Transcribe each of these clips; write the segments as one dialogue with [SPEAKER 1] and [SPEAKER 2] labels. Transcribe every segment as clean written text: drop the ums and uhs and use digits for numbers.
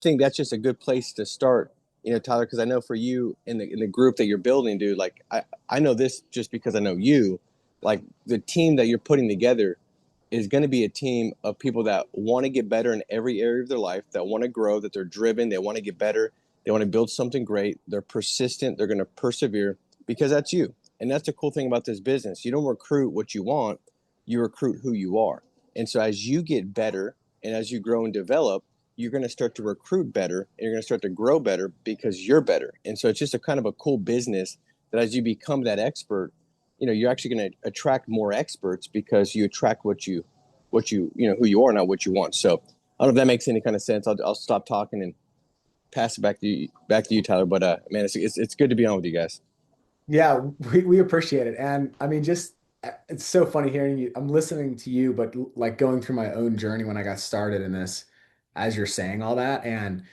[SPEAKER 1] think that's just a good place to start, Tyler, because I know for you in the group that you're building, dude, like I know this just because I know you, like the team that you're putting together is going to be a team of people that want to get better in every area of their life, that want to grow, that they're driven, they want to get better, they want to build something great, they're persistent, they're going to persevere because that's you. And that's the cool thing about this business. You don't recruit what you want, you recruit who you are. And so as you get better and as you grow and develop, you're going to start to recruit better and you're going to start to grow better because you're better. And so it's just a kind of a cool business that as you become that expert, you're actually going to attract more experts because you attract who you are, not what you want. So I don't know if that makes any kind of sense. I'll stop talking and pass it back to you, Tyler. But man, it's good to be on with you guys.
[SPEAKER 2] Yeah, we appreciate it. And I mean, just it's so funny hearing you. I'm listening to you, but like going through my own journey when I got started in this, as you're saying all that. And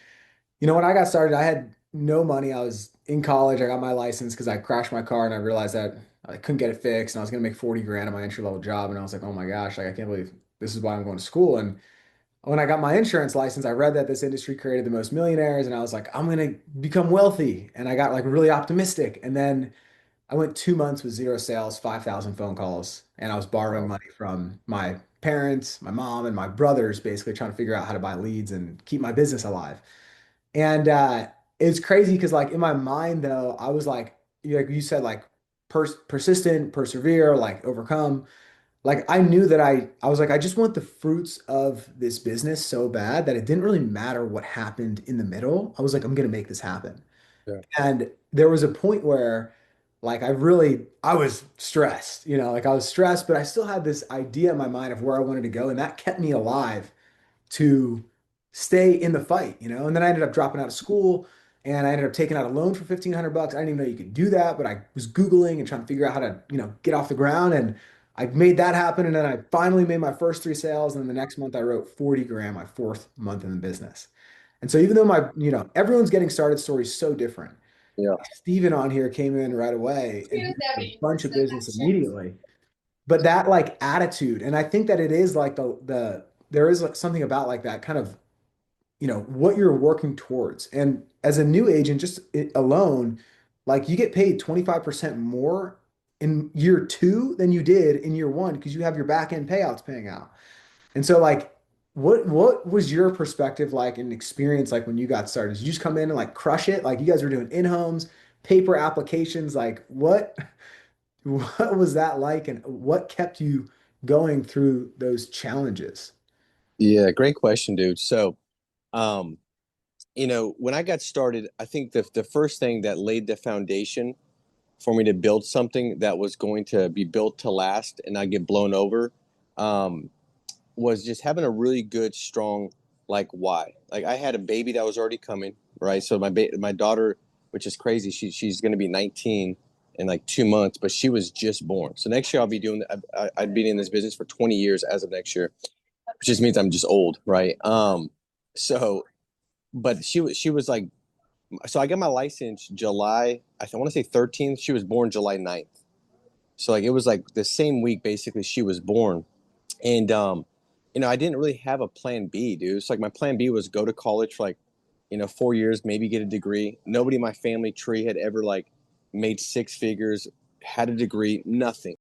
[SPEAKER 2] when I got started, I had no money. I was in college. I got my license because I crashed my car and I realized that I couldn't get it fixed and I was going to make 40 grand on my entry level job. And I was like, oh my gosh, like I can't believe this is why I'm going to school. And when I got my insurance license, I read that this industry created the most millionaires and I was like, I'm going to become wealthy. And I got like really optimistic. And then I went 2 months with zero sales, 5,000 phone calls, and I was borrowing
[SPEAKER 1] Wow.
[SPEAKER 2] money from my parents, my mom, and my brothers, basically trying to figure out how to buy leads and keep my business alive. And it's crazy because, like, in my mind, though, I was like you said, like persistent, persevere, like overcome. Like I knew that I was like, I just want the fruits of this business so bad that it didn't really matter what happened in the middle. I was like, I'm gonna make this happen.
[SPEAKER 1] Yeah.
[SPEAKER 2] And there was a point where like I was stressed, like I was stressed, but I still had this idea in my mind of where I wanted to go, and that kept me alive to stay in the fight. And then I ended up dropping out of school and I ended up taking out a loan for 1,500 bucks. I didn't even know you could do that, but I was Googling and trying to figure out how to, get off the ground, and I made that happen. And then I finally made my first three sales. And then the next month I wrote 40 grand, my fourth month in the business. And so even though everyone's getting started story is so different.
[SPEAKER 1] Yeah.
[SPEAKER 2] Steven on here came in right away and he had a bunch of business immediately. But that like attitude, and I think that it is like there is like something about like that kind of, what you're working towards. And as a new agent, just it alone, like you get paid 25% more in year two than you did in year one because you have your back end payouts paying out. And so like what was your perspective like and experience like when you got started? Did you just come in and like crush it? Like you guys were doing in-homes, paper applications, like what what was that like and what kept you going through those challenges?
[SPEAKER 1] Yeah, great question, dude. So, um, when I got started, I think the first thing that laid the foundation for me to build something that was going to be built to last and not get blown over, um, was just having a really good, strong, like why. Like I had a baby that was already coming, right? So my daughter, which is crazy, she's going to be 19 in like 2 months, but she was just born. So next year I'll be doing. I'd been in this business for 20 years as of next year, which just means I'm just old, right? So, but she was like, so I got my license July. I want to say 13th. She was born July 9th. So like it was like the same week basically she was born. And I didn't really have a plan B, dude. It's like my plan B was go to college for like, 4 years, maybe get a degree. Nobody in my family tree had ever like made six figures, had a degree, nothing.